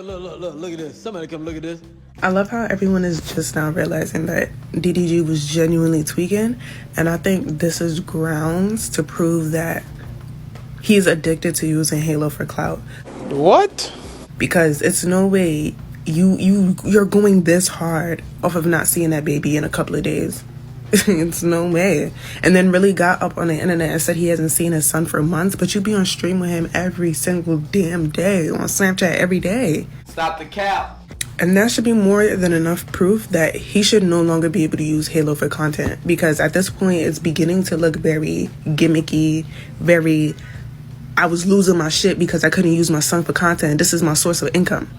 Look at this. Somebody come look at this. I love how everyone is just now realizing that DDG was genuinely tweaking, and I think this is grounds to prove that he's addicted to using Halo for clout. What? Because it's no way you're going this hard off of not seeing that baby in a couple of days. It's no way. And then really got up on the internet and said he hasn't seen his son for months, but you be on stream with him every single damn day, on Snapchat every day. Stop the cap. And that should be more than enough proof that he should no longer be able to use Halo for content, because at this point it's beginning to look very gimmicky, very, I was losing my shit because I couldn't use my son for content. This is my source of income.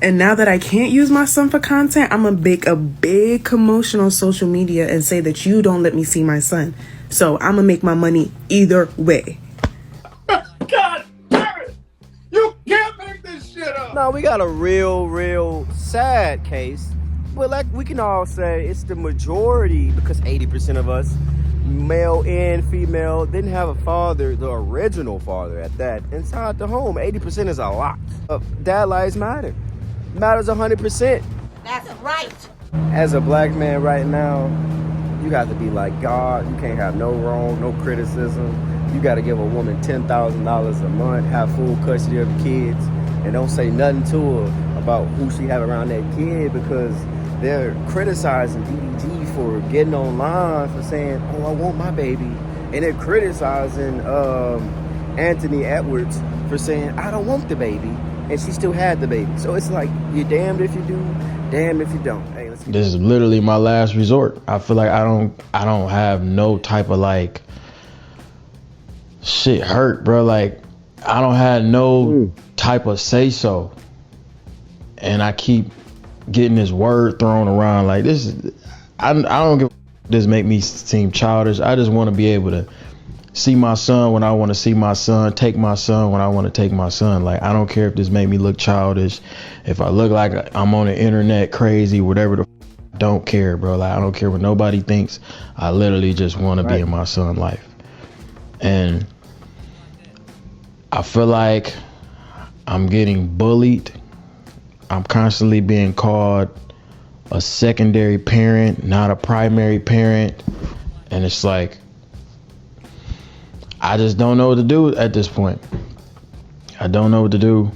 And now that I can't use my son for content, I'm going to make a big commotion on social media and say that you don't let me see my son. So I'm going to make my money either way. God damn it! You can't make this shit up! No, we got a real sad case. But like we can all say, it's the majority, because 80% of us, male and female, didn't have a father, the original father at that, inside the home. 80% is a lot. Dad lives matter. Matters 100%. That's right. As a black man right now, you got to be like God. You can't have no wrong, no criticism. You got to give a woman $10,000 a month, have full custody of the kids, and don't say nothing to her about who she have around that kid, because they're criticizing DDG for getting online for saying, oh, I want my baby. And they're criticizing Anthony Edwards for saying, I don't want the baby. And she still had the baby. So it's like, you're damned if you do, damned if you don't. Hey, let's get this is literally my last resort. I feel like I don't have no type of like shit hurt, bro. Like I don't have no type of say so. And I keep getting this word thrown around like this is, I don't give this make me seem childish. I just want to be able to see my son when I want to see my son, take my son when I want to take my son. Like, I don't care if this make me look childish, if I look like I'm on the internet crazy, whatever the don't care, bro. Like, I don't care what nobody thinks. I literally just want to be in my son's life. And I feel like I'm getting bullied. I'm constantly being called a secondary parent, not a primary parent. And it's like, I just don't know what to do at this point. I don't know what to do.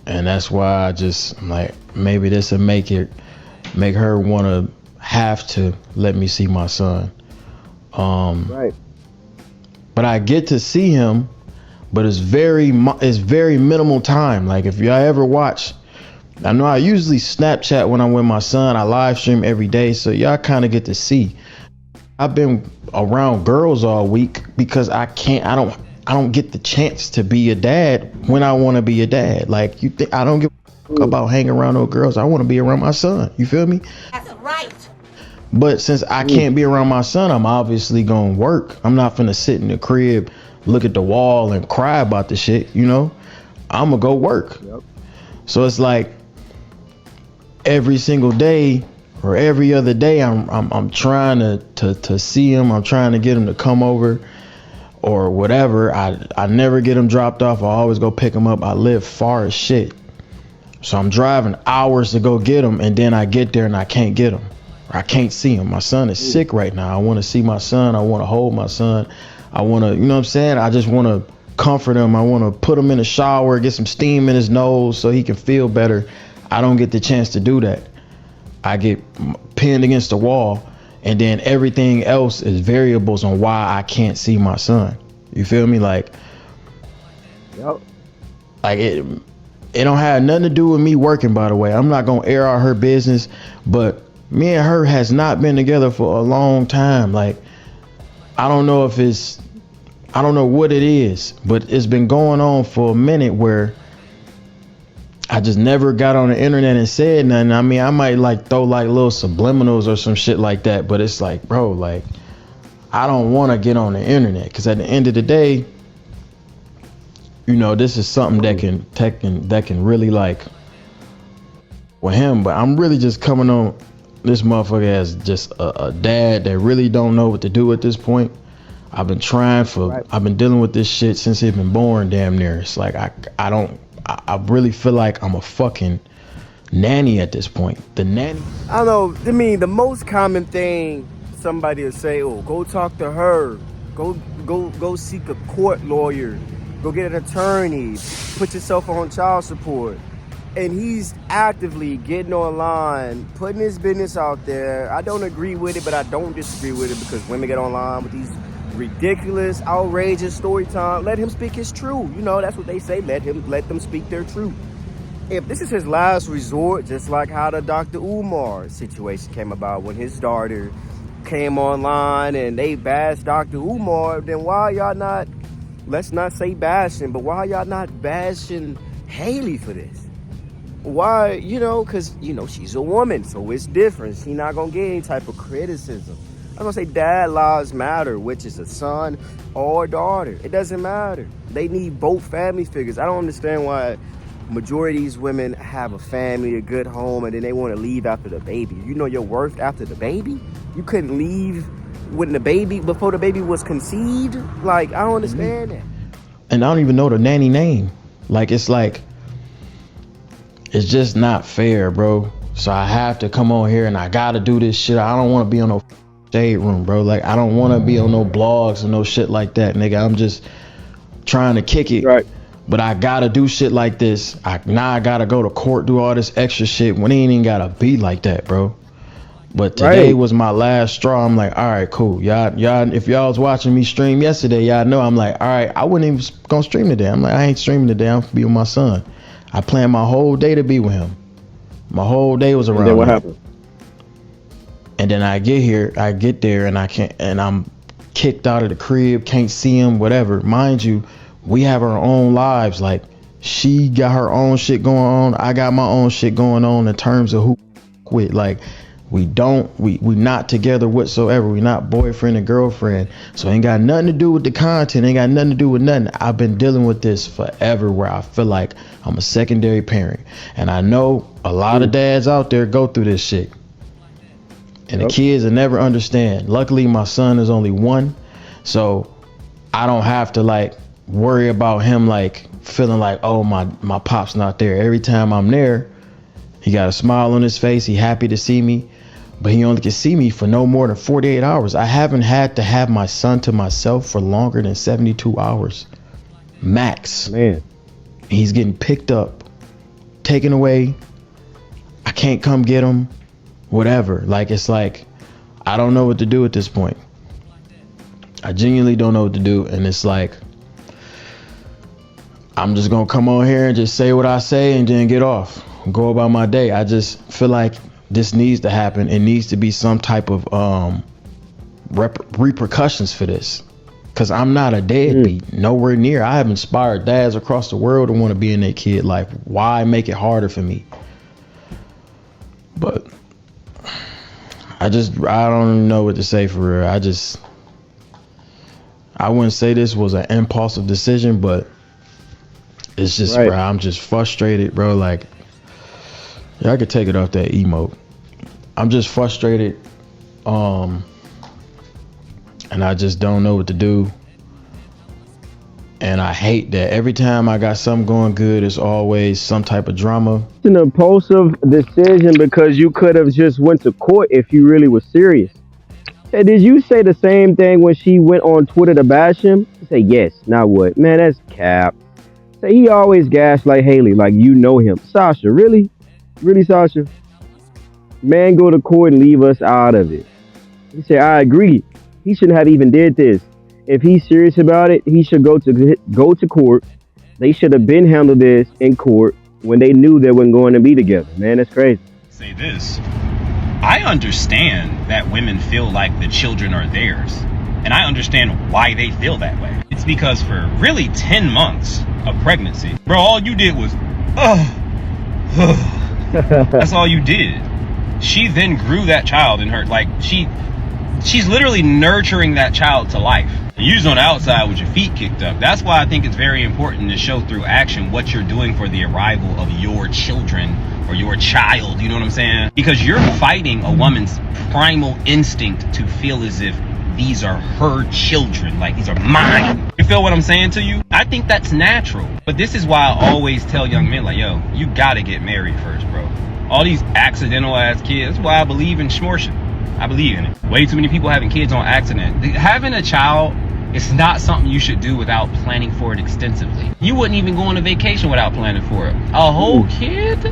And that's why I'm like, maybe this will make her want to have to let me see my son. right. But I get to see him, but it's very minimal time. Like if y'all ever watch, I know I usually Snapchat when I'm with my son. I live stream every day, so y'all kind of get to see. I've been around girls all week because I don't get the chance to be a dad when I want to be a dad. Like you think I don't give a fuck about hanging around no girls. I want to be around my son. You feel me? That's right. But since I can't be around my son, I'm obviously gonna work. I'm not finna sit in the crib, look at the wall and cry about the shit, you know? I'm gonna go work. Yep. So it's like every single day or every other day, I'm trying to see him. I'm trying to get him to come over or whatever. I never get him dropped off. I always go pick him up. I live far as shit. So I'm driving hours to go get him, and then I get there and I can't get him. Or I can't see him. My son is sick right now. I want to see my son. I want to hold my son. I want to, you know what I'm saying? I just want to comfort him. I want to put him in the shower, get some steam in his nose so he can feel better. I don't get the chance to do that. I get pinned against the wall, and then everything else is variables on why I can't see my son. You feel me? Like, Yep. like it don't have nothing to do with me working, by the way. I'm not gonna air out her business, but me and her has not been together for a long time. Like, I don't know what it is, but it's been going on for a minute where I just never got on the internet and said nothing. I mean, I might like throw like little subliminals or some shit like that, but it's like, bro, like I don't want to get on the internet, because at the end of the day, you know, this is something that can really like with him. But I'm really just coming on this motherfucker as just a dad that really don't know what to do at this point. I've been trying I've been dealing with this shit since he's been born, damn near. It's like I I really feel like I'm a fucking nanny at this point. The nanny. I don't know. I mean, the most common thing somebody will say, "Oh, go talk to her. Go seek a court lawyer. Go get an attorney. Put yourself on child support." And he's actively getting online, putting his business out there. I don't agree with it, but I don't disagree with it because women get online with these ridiculous, outrageous story time. Let him speak his truth. You know, that's what they say. Let them speak their truth. If this is his last resort, just like how the Dr. Umar situation came about when his daughter came online and they bashed Dr. Umar, then why y'all not, let's not say bashing, but why y'all not bashing Haley for this? Why, you know, because, you know, she's a woman, so it's different. She's not going to get any type of criticism. I'm going to say dad lives matter, which is a son or a daughter. It doesn't matter. They need both family figures. I don't understand why majority of these women have a family, a good home, and then they want to leave after the baby. You know your worth after the baby? You couldn't leave when the baby, before the baby was conceived? Like, I don't understand that. And I don't even know the nanny name. Like, it's just not fair, bro. So I have to come on here and I gotta do this shit. I don't want to be on no shade room, bro. Like, I don't want to be on no blogs or no shit like that, nigga. I'm just trying to kick it. Right. But I gotta do shit like this. Now I gotta go to court, do all this extra shit when it ain't even gotta be like that, bro. But today was my last straw. I'm like, all right, cool. Y'all, if y'all was watching me stream yesterday, y'all know I'm like, all right, I wasn't even gonna stream today. I'm like, I ain't streaming today. I'm gonna be with my son. I planned my whole day to be with him. My whole day was around. And then what happened? And then I get there and I can't, and I'm kicked out of the crib, can't see him, whatever. Mind you, we have our own lives. Like, she got her own shit going on. I got my own shit going on in terms of who quit. Like, we not together whatsoever. We not boyfriend and girlfriend. So ain't got nothing to do with the content. Ain't got nothing to do with nothing. I've been dealing with this forever where I feel like I'm a secondary parent. And I know a lot of dads out there go through this shit. And the kids will never understand. Luckily, my son is only 1. So I don't have to like worry about him like feeling like, oh, my pop's not there. Every time I'm there, he got a smile on his face. He happy to see me. But he only can see me for no more than 48 hours. I haven't had to have my son to myself for longer than 72 hours. Max. Man. He's getting picked up, taken away. I can't come get him. Whatever. Like, it's like, I don't know what to do at this point. I genuinely don't know what to do. And it's like, I'm just going to come on here and just say what I say and then get off. Go about my day. I just feel like this needs to happen. It needs to be some type of repercussions for this, because I'm not a deadbeat. Nowhere near. I have inspired dads across the world to want to be in their kid life. Why make it harder for me? But I don't know what to say for real. I wouldn't say this was an impulsive decision, but it's just, bro, I'm just frustrated, bro. Like, I could take it off that emote. I'm just frustrated, and I just don't know what to do. And I hate that every time I got something going good, it's always some type of drama. It's an impulsive decision because you could have just went to court if you really was serious. Hey, did you say the same thing when she went on Twitter to bash him? Say yes. Now what? Man, that's cap. Say he always gaslight Haley like you know him. Sasha, really? Really, Sasha? Man, go to court and leave us out of it. He said, I agree. He shouldn't have even did this. If he's serious about it, he should go to court. They should have been handled this in court when they knew they weren't going to be together. Man, that's crazy. Say this. I understand that women feel like the children are theirs. And I understand why they feel that way. It's because for really 10 months of pregnancy, bro, all you did was, that's all you did. She then grew that child in her, like, she's literally nurturing that child to life. You just on the outside with your feet kicked up. That's why I think it's very important to show through action what you're doing for the arrival of your children or your child, you know what I'm saying? Because you're fighting a woman's primal instinct to feel as if these are her children, like these are mine. You feel what I'm saying to you? I think that's natural. But this is why I always tell young men, like, yo, you gotta get married first, bro. All these accidental ass kids, that's why I believe in schmorshing. I believe in it. Way too many people having kids on accident. Having a child is not something you should do without planning for it extensively. You wouldn't even go on a vacation without planning for it. A whole kid?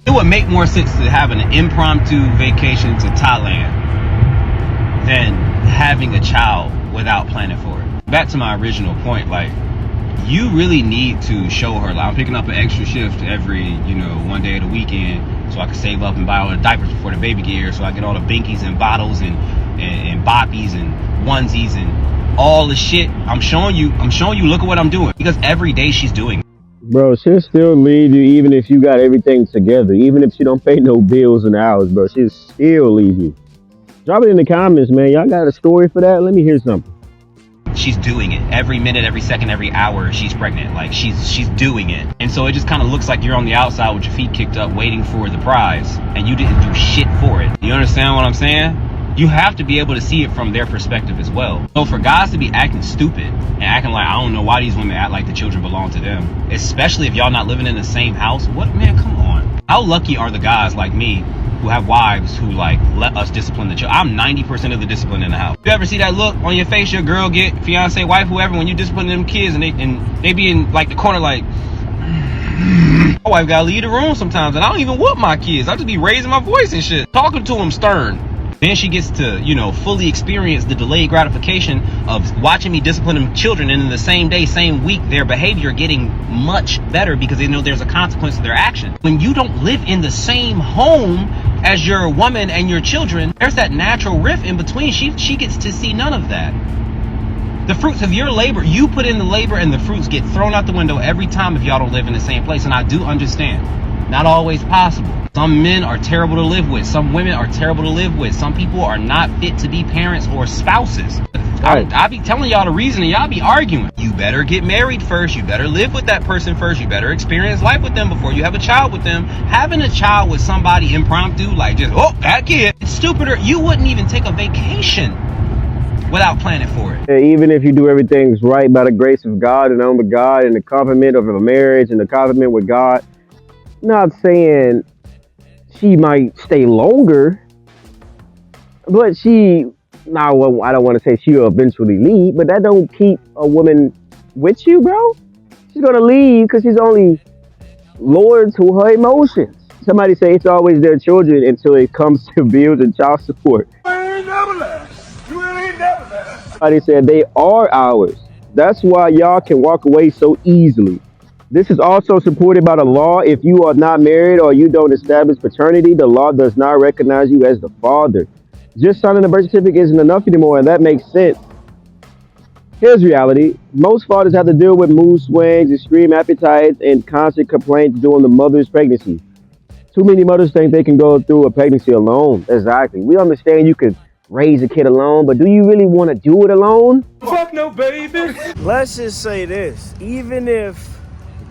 It would make more sense to have an impromptu vacation to Thailand than having a child without planning for it. Back to my original point, like, you really need to show her, like, I'm picking up an extra shift every, one day of the weekend so I can save up and buy all the diapers before the baby get here, so I get all the binkies and bottles and boppies and onesies and all the shit. I'm showing you, look at what I'm doing, because every day she's doing it. Bro, she'll still leave you even if you got everything together. Even if she don't pay no bills in the house, bro, she'll still leave you. Drop it in the comments, man. Y'all got a story for that? Let me hear something. She's doing it every minute, every second, every hour. She's pregnant. Like, she's doing it. And so it just kind of looks like you're on the outside with your feet kicked up waiting for the prize, and you didn't do shit for it. You understand what I'm saying? You have to be able to see it from their perspective as well. So for guys to be acting stupid and acting like, I don't know why these women act like the children belong to them, especially if y'all not living in the same house. What, man, come on. How lucky are the guys like me who have wives who, like, let us discipline the children? I'm 90% of the discipline in the house. You ever see that look on your face your girl get, fiance, wife, whoever, when you discipline them kids and they be in, like, the corner like, my wife gotta leave the room sometimes, and I don't even whoop my kids. I just be raising my voice and shit, talking to them stern. Then she gets to, fully experience the delayed gratification of watching me discipline them children, and in the same day, same week, their behavior getting much better because they know there's a consequence to their action. When you don't live in the same home as your woman and your children, there's that natural rift in between. She gets to see none of that. The fruits of your labor, you put in the labor, and the fruits get thrown out the window every time if y'all don't live in the same place. And I do understand, not always possible. Some men are terrible to live with. Some women are terrible to live with. Some people are not fit to be parents or spouses. Right. I be telling y'all the reason, and y'all be arguing. You better get married first. You better live with that person first. You better experience life with them before you have a child with them. Having a child with somebody impromptu, like just, that kid, it's stupider. You wouldn't even take a vacation without planning for it. Even if you do everything right by the grace of God and on with God and the compliment of a marriage and the compliment with God, not saying she might stay longer, but I don't want to say she'll eventually leave, but that don't keep a woman with you, bro. She's going to leave because she's only loyal to her emotions. Somebody say it's always their children until it comes to bills and child support. Somebody said they are ours. That's why y'all can walk away so easily. This is also supported by the law. If you are not married or you don't establish paternity, the law does not recognize you as the father. Just signing a birth certificate isn't enough anymore, and that makes sense. Here's reality. Most fathers have to deal with mood swings, extreme appetites, and constant complaints during the mother's pregnancy. Too many mothers think they can go through a pregnancy alone. Exactly. We understand you can raise a kid alone, but do you really want to do it alone? Fuck no, baby. Let's just say this. Even if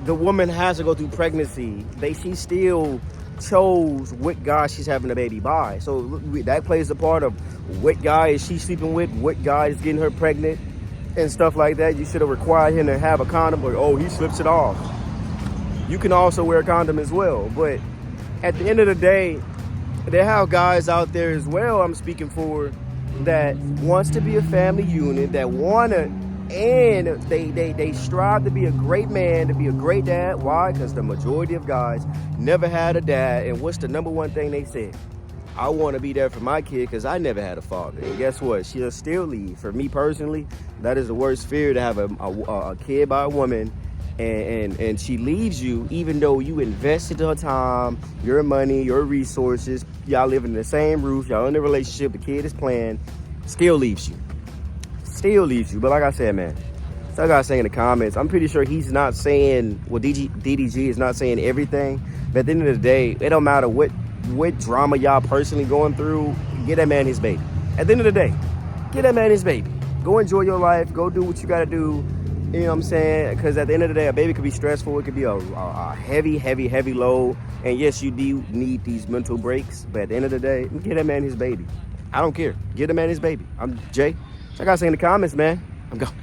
the woman has to go through pregnancy, she still chose what guy she's having a baby by. So that plays a part of what guy is she sleeping with, what guy is getting her pregnant, and stuff like that. You should have required him to have a condom, or he slips it off. You can also wear a condom as well. But at the end of the day, there are guys out there as well, I'm speaking for, that wants to be a family unit, that want to, and they strive to be a great man, to be a great dad. Why? Because the majority of guys never had a dad. And what's the number one thing they said? I want to be there for my kid because I never had a father. And guess what? She'll still leave. For me personally, that is the worst fear, to have a kid by a woman and she leaves you, even though you invested her time, your money, your resources. Y'all live in the same roof. Y'all in a relationship. The kid is playing. Still leaves you. But like I said, man, so I gotta say in the comments, I'm pretty sure he's not saying, well, DDG is not saying everything, but at the end of the day, it don't matter what drama y'all personally going through, get that man his baby. At the end of the day, get that man his baby. Go enjoy your life, go do what you gotta do, you know what I'm saying? Because at the end of the day, a baby could be stressful, it could be a heavy load, and yes, you do need these mental breaks, but at the end of the day, get that man his baby. I don't care. Give the man his baby. I'm Jay. Check out us in the comments, man. I'm going.